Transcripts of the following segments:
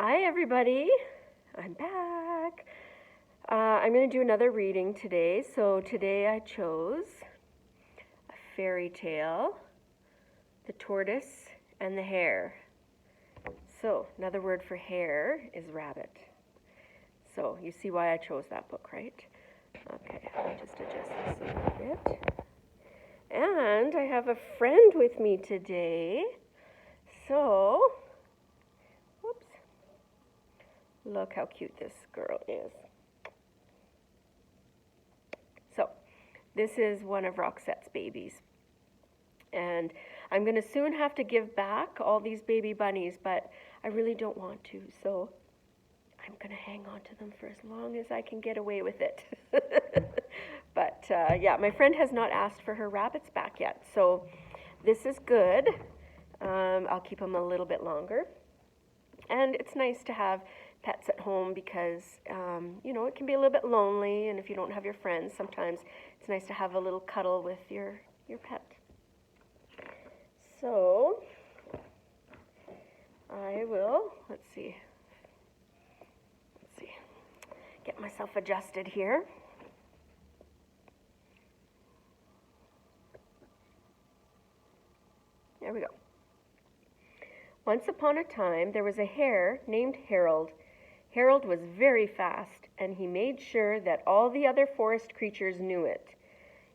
Hi, everybody. I'm back. I'm going to do another reading today. So today I chose a fairy tale, The Tortoise and the Hare. So another word for hare is rabbit. So you see why I chose that book, right? Okay, let me just adjust this a little bit. And I have a friend with me today. So, whoops. Look how cute this girl is. So, this is one of Roxette's babies. And I'm going to soon have to give back all these baby bunnies, but I really don't want to. So, I'm going to hang on to them for as long as I can get away with it. But, yeah, my friend has not asked for her rabbits back yet. So, this is good. I'll keep them a little bit longer. And it's nice to have pets at home because, it can be a little bit lonely, and if you don't have your friends, sometimes it's nice to have a little cuddle with your pet. So, I will, let's see, get myself adjusted here. There we go. Once upon a time, there was a hare named Harold. Harold was very fast, and he made sure that all the other forest creatures knew it.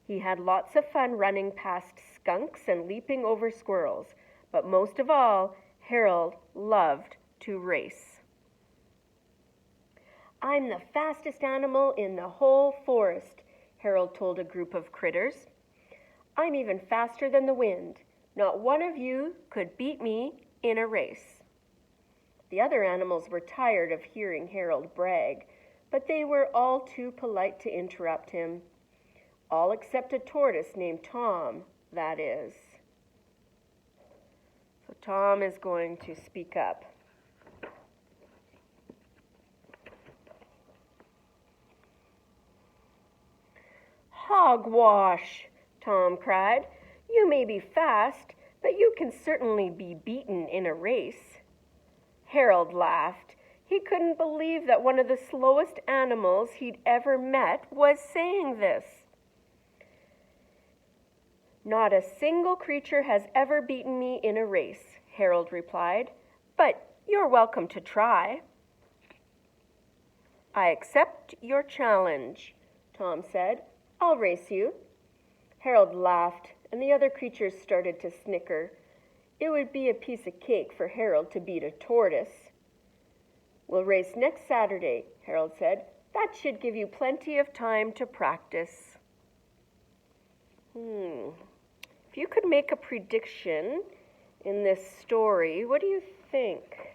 He had lots of fun running past skunks and leaping over squirrels, but most of all, Harold loved to race. "I'm the fastest animal in the whole forest," Harold told a group of critters. "I'm even faster than the wind. Not one of you could beat me in a race." The other animals were tired of hearing Harold brag, but they were all too polite to interrupt him. All except a tortoise named Tom, that is. So Tom is going to speak up. "Hogwash!" Tom cried. "You may be fast, but you can certainly be beaten in a race." Harold laughed. He couldn't believe that one of the slowest animals he'd ever met was saying this. "Not a single creature has ever beaten me in a race," Harold replied, "but you're welcome to try." "I accept your challenge," Tom said. "I'll race you." Harold laughed, and the other creatures started to snicker. It would be a piece of cake for Harold to beat a tortoise. "We'll race next Saturday," Harold said. "That should give you plenty of time to practice." If you could make a prediction in this story, what do you think?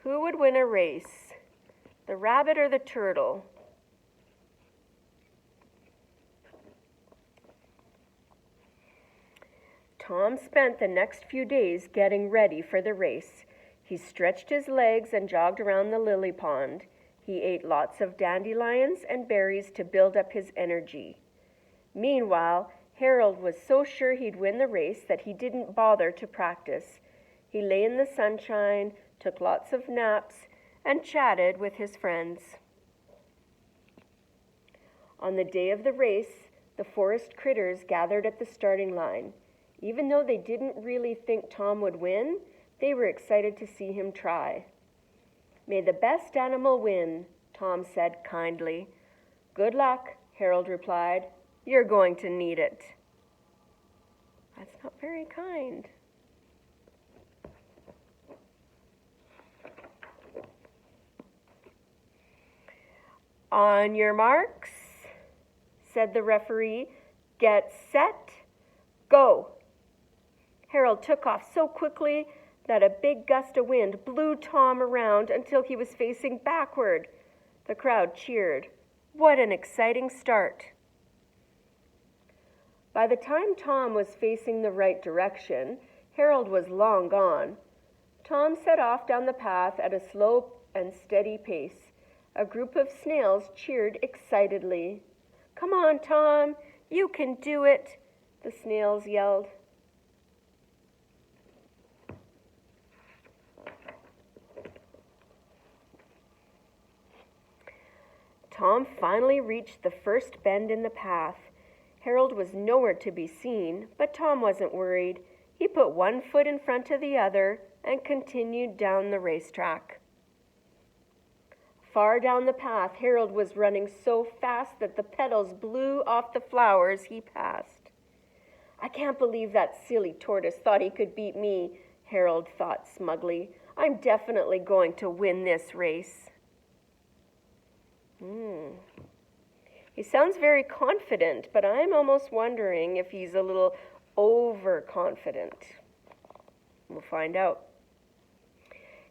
Who would win a race? The rabbit or the turtle? Tom spent the next few days getting ready for the race. He stretched his legs and jogged around the lily pond. He ate lots of dandelions and berries to build up his energy. Meanwhile, Harold was so sure he'd win the race that he didn't bother to practice. He lay in the sunshine, took lots of naps, and chatted with his friends. On the day of the race, the forest critters gathered at the starting line. Even though they didn't really think Tom would win, they were excited to see him try. "May the best animal win," Tom said kindly. "Good luck," Harold replied. "You're going to need it." That's not very kind. "On your marks," said the referee. "Get set, go." Harold took off so quickly that a big gust of wind blew Tom around until he was facing backward. The crowd cheered. What an exciting start. By the time Tom was facing the right direction, Harold was long gone. Tom set off down the path at a slow and steady pace. A group of snails cheered excitedly. "Come on, Tom, you can do it," the snails yelled. Tom finally reached the first bend in the path. Harold was nowhere to be seen, but Tom wasn't worried. He put one foot in front of the other and continued down the racetrack. Far down the path, Harold was running so fast that the petals blew off the flowers he passed. I can't believe that silly tortoise thought he could beat me, Harold thought smugly. I'm definitely going to win this race. He sounds very confident, but I'm almost wondering if he's a little overconfident. We'll find out.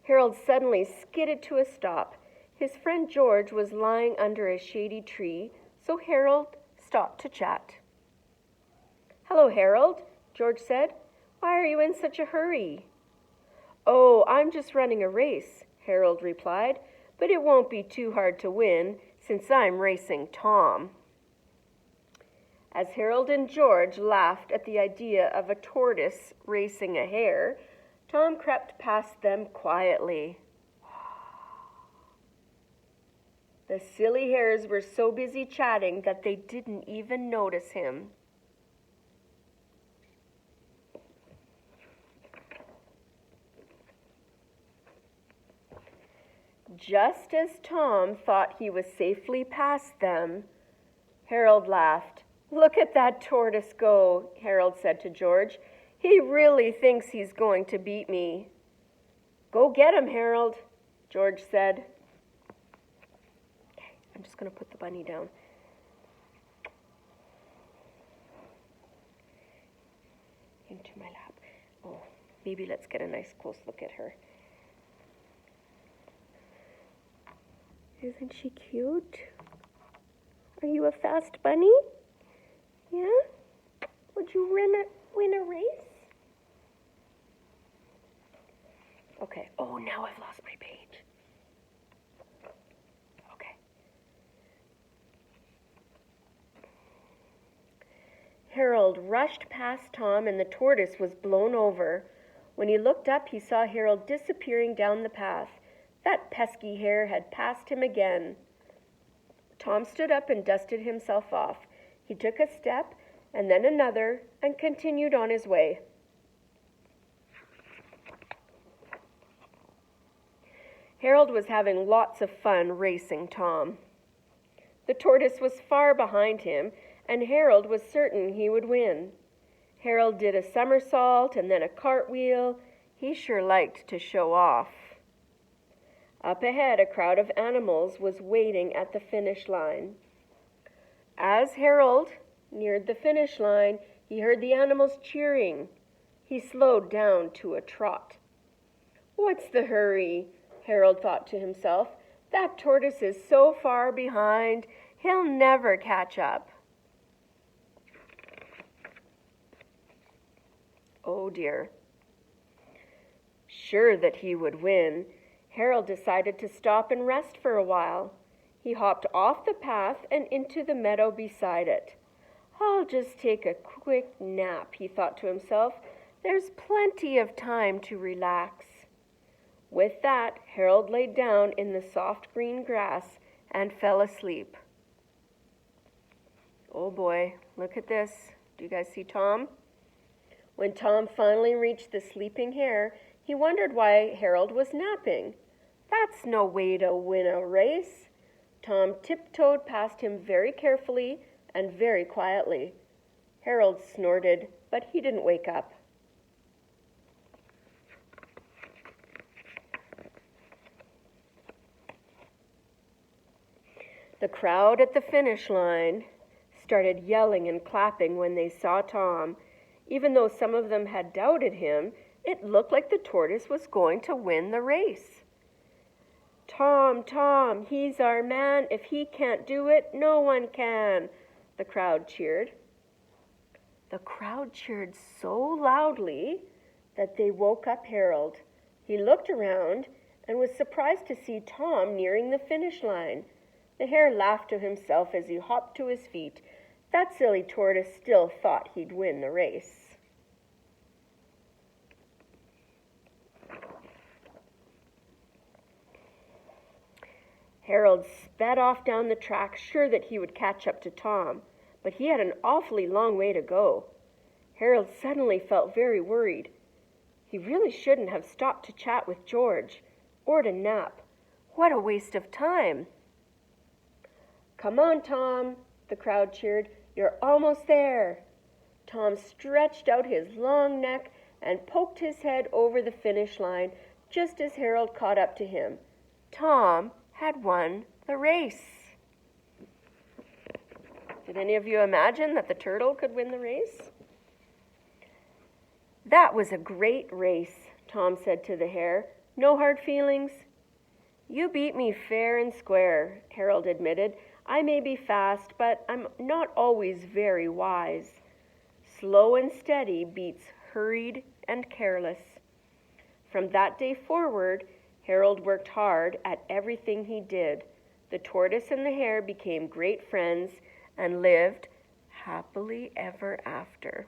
Harold suddenly skidded to a stop. His friend George was lying under a shady tree, so Harold stopped to chat. "Hello, Harold," George said. "Why are you in such a hurry?" "Oh, I'm just running a race," Harold replied, "but it won't be too hard to win since I'm racing Tom." As Harold and George laughed at the idea of a tortoise racing a hare, Tom crept past them quietly. The silly hares were so busy chatting that they didn't even notice him. Just as Tom thought he was safely past them, Harold laughed. "Look at that tortoise go," Harold said to George. "He really thinks he's going to beat me." "Go get him, Harold," George said. Okay, I'm just going to put the bunny down. Into my lap. Oh, maybe let's get a nice close look at her. Isn't she cute? Are you a fast bunny? Yeah? Would you win a race? Okay. Oh, now I've lost my page. Okay. Harold rushed past Tom and the tortoise was blown over. When he looked up, he saw Harold disappearing down the path. That pesky hare had passed him again. Tom stood up and dusted himself off. He took a step and then another and continued on his way. Harold was having lots of fun racing Tom. The tortoise was far behind him, and Harold was certain he would win. Harold did a somersault and then a cartwheel. He sure liked to show off. Up ahead, a crowd of animals was waiting at the finish line. As Harold neared the finish line, he heard the animals cheering. He slowed down to a trot. "What's the hurry?" Harold thought to himself. "That tortoise is so far behind, he'll never catch up." Oh dear. Sure that he would win, Harold decided to stop and rest for a while. He hopped off the path and into the meadow beside it. "I'll just take a quick nap," he thought to himself. "There's plenty of time to relax." With that, Harold laid down in the soft green grass and fell asleep. Oh boy, look at this. Do you guys see Tom? When Tom finally reached the sleeping hare, he wondered why Harold was napping. That's no way to win a race. Tom tiptoed past him very carefully and very quietly. Harold snorted, but he didn't wake up. The crowd at the finish line started yelling and clapping when they saw Tom. Even though some of them had doubted him, it looked like the tortoise was going to win the race. "Tom, Tom, he's our man. If he can't do it, no one can," the crowd cheered. The crowd cheered so loudly that they woke up Harold. He looked around and was surprised to see Tom nearing the finish line. The hare laughed to himself as he hopped to his feet. That silly tortoise still thought he'd win the race. Harold sped off down the track, sure that he would catch up to Tom, but he had an awfully long way to go. Harold suddenly felt very worried. He really shouldn't have stopped to chat with George, or to nap. What a waste of time. "Come on, Tom," the crowd cheered. "You're almost there." Tom stretched out his long neck and poked his head over the finish line just as Harold caught up to him. Tom had won the race. Did any of you imagine that the turtle could win the race? "That was a great race," Tom said to the hare. "No hard feelings?" "You beat me fair and square," Harold admitted. "I may be fast, but I'm not always very wise. Slow and steady beats hurried and careless." From that day forward, Harold worked hard at everything he did. The tortoise and the hare became great friends and lived happily ever after.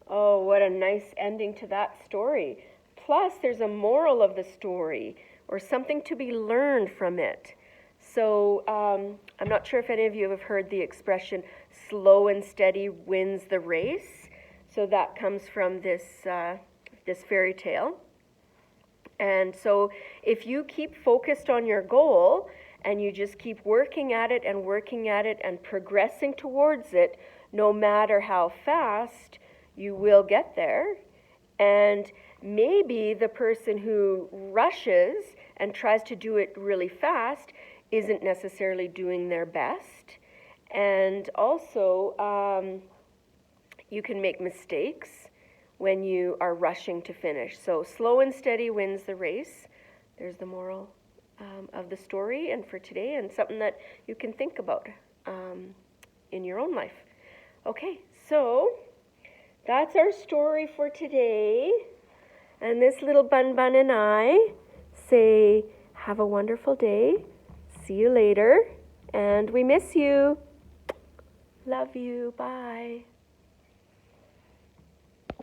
Oh, what a nice ending to that story. Plus, there's a moral of the story or something to be learned from it. So I'm not sure if any of you have heard the expression, slow and steady wins the race. So that comes from this fairy tale. And so if you keep focused on your goal and you just keep working at it and progressing towards it, no matter how fast, you will get there. And maybe the person who rushes and tries to do it really fast isn't necessarily doing their best. And also, you can make mistakes when you are rushing to finish. So slow and steady wins the race. There's the moral of the story and for today, and something that you can think about in your own life. Okay, so that's our story for today. And this little Bun Bun and I say, have a wonderful day. See you later. And we miss you. Love you. Bye.